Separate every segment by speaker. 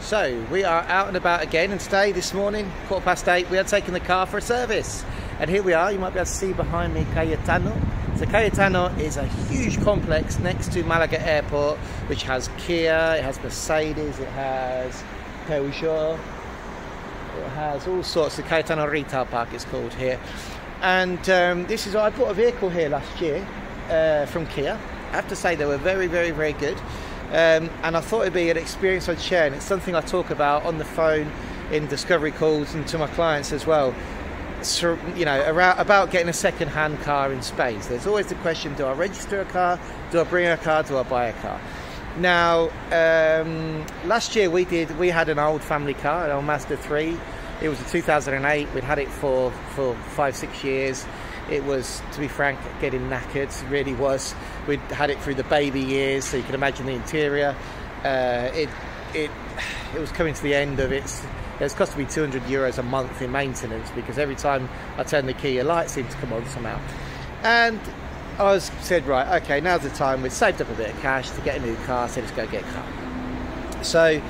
Speaker 1: So we are out and about again, and today, this morning, 8:15, we are taking the car for a service. And here we are. You might be able to see behind me Cayetano. So Cayetano is a huge complex next to Malaga Airport, which has Kia, it has Mercedes, it has Peugeot, it has all sorts. The Cayetano Retail Park it's called here. And I bought a vehicle here last year from Kia. I have to say they were very, very, very good. And I thought it'd be an experience I'd share, and it's something I talk about on the phone in discovery calls and to my clients as well. So, you know, about getting a second-hand car in Spain. So there's always the question: do I register a car? Do I bring a car? Do I buy a car? Now, last year we had an old family car, an old Mazda 3. It was a 2008. We'd had it for 5-6 years. It was, to be frank, getting knackered. It really was. We'd had it through the baby years, so you can imagine the interior. It was coming to the end of its. It's cost me €200 a month in maintenance, because every time I turned the key, a light seemed to come on somehow. And I said, right, okay, now's the time. We'd saved up a bit of cash to get a new car, so let's go get a car. So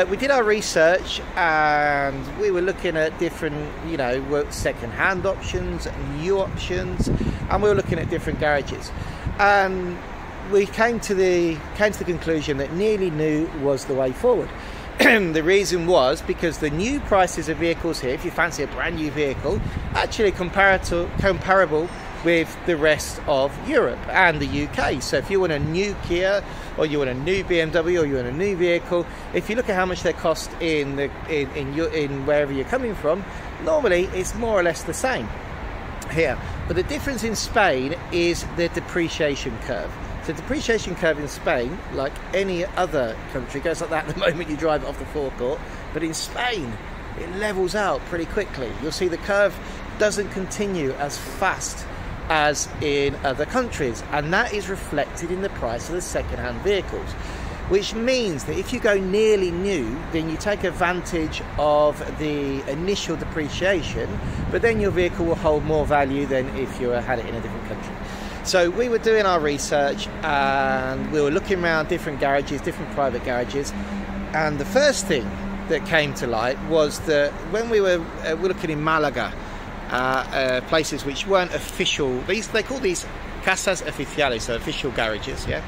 Speaker 1: we did our research, and we were looking at different, you know, second-hand options, new options, and we were looking at different garages. And we came to the conclusion that nearly new was the way forward. The reason was because the new prices of vehicles here, if you fancy a brand new vehicle, actually comparable with the rest of Europe and the UK. So if you want a new Kia, or you want a new BMW, or you want a new vehicle, if you look at how much they cost in wherever you're coming from, normally it's more or less the same here. But the difference in Spain is the depreciation curve. So the depreciation curve in Spain, like any other country, goes like that the moment you drive it off the forecourt. But in Spain, it levels out pretty quickly. You'll see the curve doesn't continue as fast as in other countries. And that is reflected in the price of the second-hand vehicles. Which means that if you go nearly new, then you take advantage of the initial depreciation, but then your vehicle will hold more value than if you had it in a different country. So we were doing our research, and we were looking around different garages, different private garages, and the first thing that came to light was that when we were looking in Malaga, places which weren't official, they call these casas oficiales, so official garages, yeah.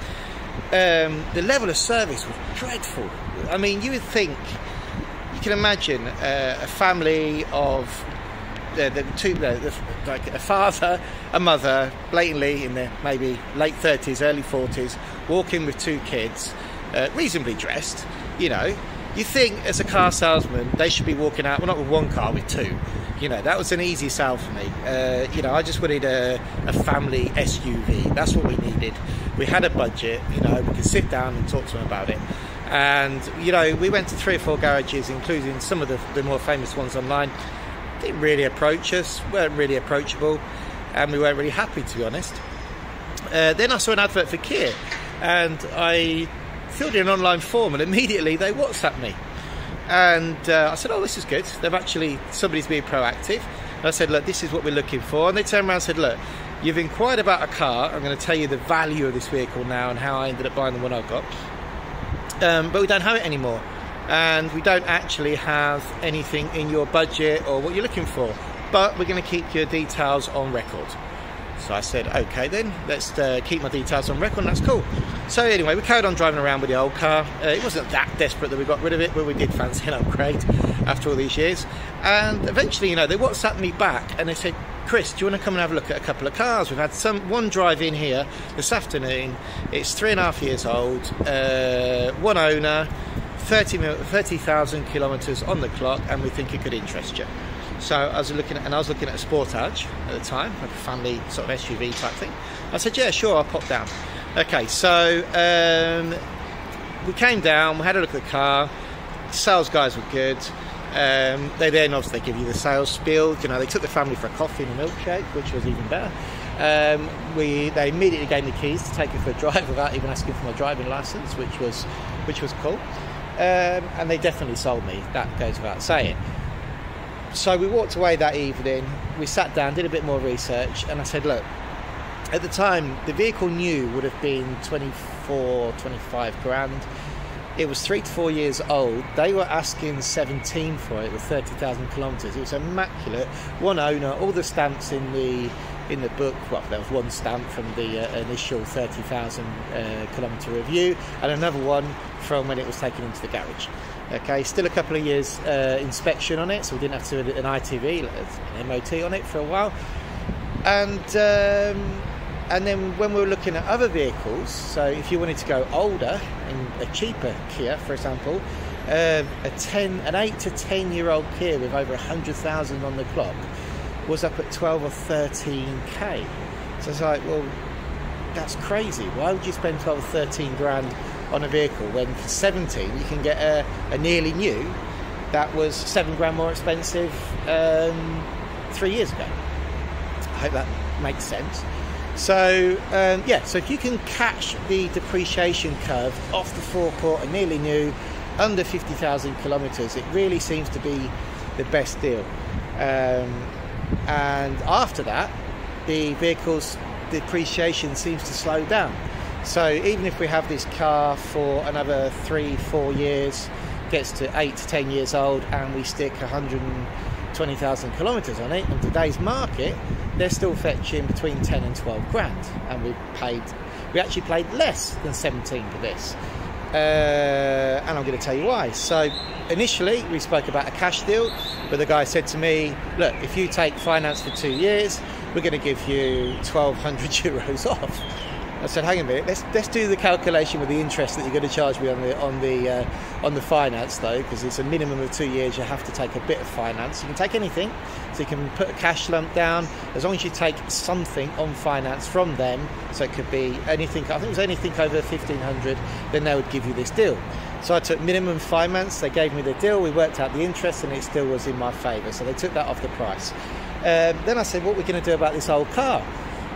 Speaker 1: The level of service was dreadful. I mean, you would think, you can imagine a family of like a father, a mother, blatantly in their maybe late 30s, early 40s, walking with 2 kids, reasonably dressed. You know, you think as a car salesman they should be walking out, well, not with 1 car, with 2. You know, that was an easy sell for me. You know, I just wanted a family SUV. That's what we needed. We had a budget. You know, we could sit down and talk to them about it. And you know, we went to 3 or 4 garages, including some of the more famous ones online. Didn't really approach us, weren't really approachable, and we weren't really happy, to be honest. Then I saw an advert for Kia, and I filled in an online form, and immediately they WhatsApped me. And I said, oh, this is good. Somebody's being proactive. And I said, look, this is what we're looking for. And they turned around and said, look, you've inquired about a car. I'm going to tell you the value of this vehicle now and how I ended up buying the one I've got. But we don't have it anymore. And we don't actually have anything in your budget or what you're looking for, but we're going to keep your details on record. So I said, okay then, let's keep my details on record, and that's cool. So anyway, we carried on driving around with the old car. It wasn't that desperate that we got rid of it, but we did fancy an upgrade after all these years. And eventually, you know, they WhatsApped me back and they said, Chris, do you want to come and have a look at a couple of cars? We've had one drive in here this afternoon. It's 3.5 years old, 1 owner, 30,000 kilometres on the clock, and we think it could interest you. So I was looking at a Sportage at the time, like a family sort of SUV type thing. I said, yeah, sure, I'll pop down. Okay, so we came down, we had a look at the car. The sales guys were good. They then obviously give you the sales spiel. You know, they took the family for a coffee and a milkshake, which was even better. They immediately gave me the keys to take it for a drive without even asking for my driving license, which was cool. And they definitely sold me. That goes without saying. So we walked away that evening. We sat down, did a bit more research, and I said, look, at the time the vehicle new would have been 24, 25 grand. it was 3 to 4 years old. They were asking 17 for it with 30,000 kilometres. It was immaculate. One owner, all the stamps in the book. Well, there was one stamp from the initial 30,000 kilometre review, and another one from when it was taken into the garage. Okay, still a couple of years inspection on it, so we didn't have to do an ITV, an MOT on it for a while. And then when we were looking at other vehicles, so if you wanted to go older, in a cheaper Kia, for example, an 8 to 10 year old Kia with over 100,000 on the clock was up at 12 or 13k. So it's like, well, that's crazy. Why would you spend 12 or 13 grand on a vehicle when for 17 you can get a nearly new that was 7 grand more expensive 3 years ago? I hope that makes sense. So yeah, so if you can catch the depreciation curve off the forecourt, a nearly new, under 50,000 kilometres, it really seems to be the best deal. And after that, the vehicle's depreciation seems to slow down. So even if we have this car for another 3-4 years, gets to 8 to 10 years old, and we stick 120,000 kilometres on it, in today's market, they're still fetching between 10 and 12 grand, and we actually paid less than 17 for this. And I'm going to tell you why. So initially we spoke about a cash deal, but the guy said to me, look, if you take finance for 2 years, we're going to give you 1,200 euros off. I said, hang a minute, let's do the calculation with the interest that you're going to charge me on the finance, though, because it's a minimum of 2 years. You have to take a bit of finance. You can take anything, so you can put a cash lump down as long as you take something on finance from them. So it could be anything. I think it was anything over 1,500. Then they would give you this deal. So I took minimum finance. They gave me the deal. We worked out the interest, and it still was in my favour. So they took that off the price. Then I said, what are we going to do about this old car?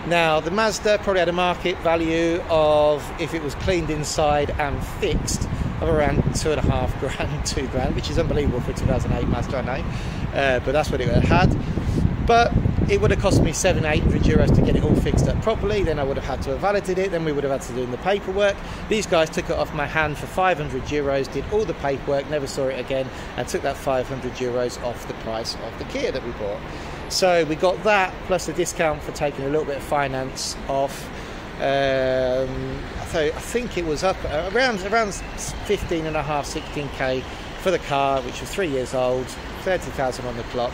Speaker 1: Now, the Mazda probably had a market value of, if it was cleaned inside and fixed, of around 2.5 grand, 2 grand, which is unbelievable for a 2008 Mazda, I know. But that's what it had. But it would have cost me 700-800 euros to get it all fixed up properly. Then I would have had to have validated it. Then we would have had to do the paperwork. These guys took it off my hand for 500 euros, did all the paperwork, never saw it again, and took that 500 euros off the price of the Kia that we bought. So we got that plus a discount for taking a little bit of finance off. So I think it was up around 15.5, 16k for the car, which was 3 years old, 30,000 on the clock.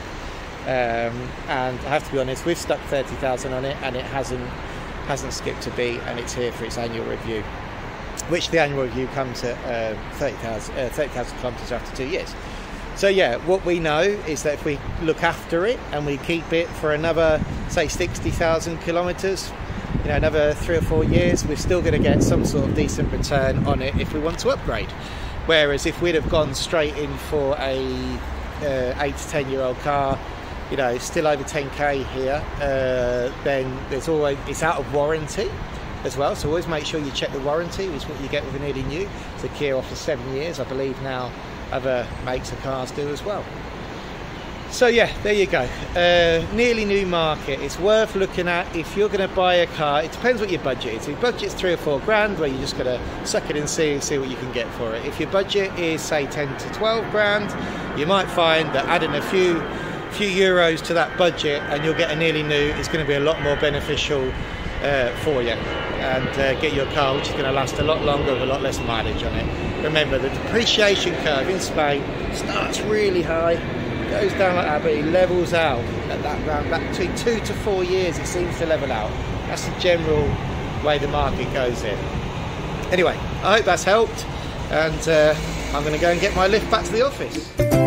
Speaker 1: And I have to be honest, we've stuck 30,000 on it, and it hasn't skipped a beat, and it's here for its annual review, which the annual review comes at 30,000 kilometres after 2 years. So yeah, what we know is that if we look after it and we keep it for another, say, 60,000 kilometres, you know, another 3 or 4 years, we're still going to get some sort of decent return on it if we want to upgrade. Whereas if we'd have gone straight in for a 8 to 10 year old car, you know, still over 10k here, then there's always, it's out of warranty as well, so always make sure you check the warranty, which is what you get with a nearly new. So Kia offers 7 years, I believe now other makes of cars do as well. So yeah, there you go. Nearly new market. It's worth looking at if you're going to buy a car. It depends what your budget is. If your budget's 3 or 4 grand, where you're just going to suck it and see what you can get for it. If your budget is, say, 10 to 12 grand, you might find that adding a few euros to that budget and you'll get a nearly new is going to be a lot more beneficial for you, and get your car, which is going to last a lot longer with a lot less mileage on it. Remember, the depreciation curve in Spain starts really high, goes down like that, but it levels out at that round, between 2 to 4 years it seems to level out. That's the general way the market goes in. Anyway, I hope that's helped, and I'm going to go and get my lift back to the office.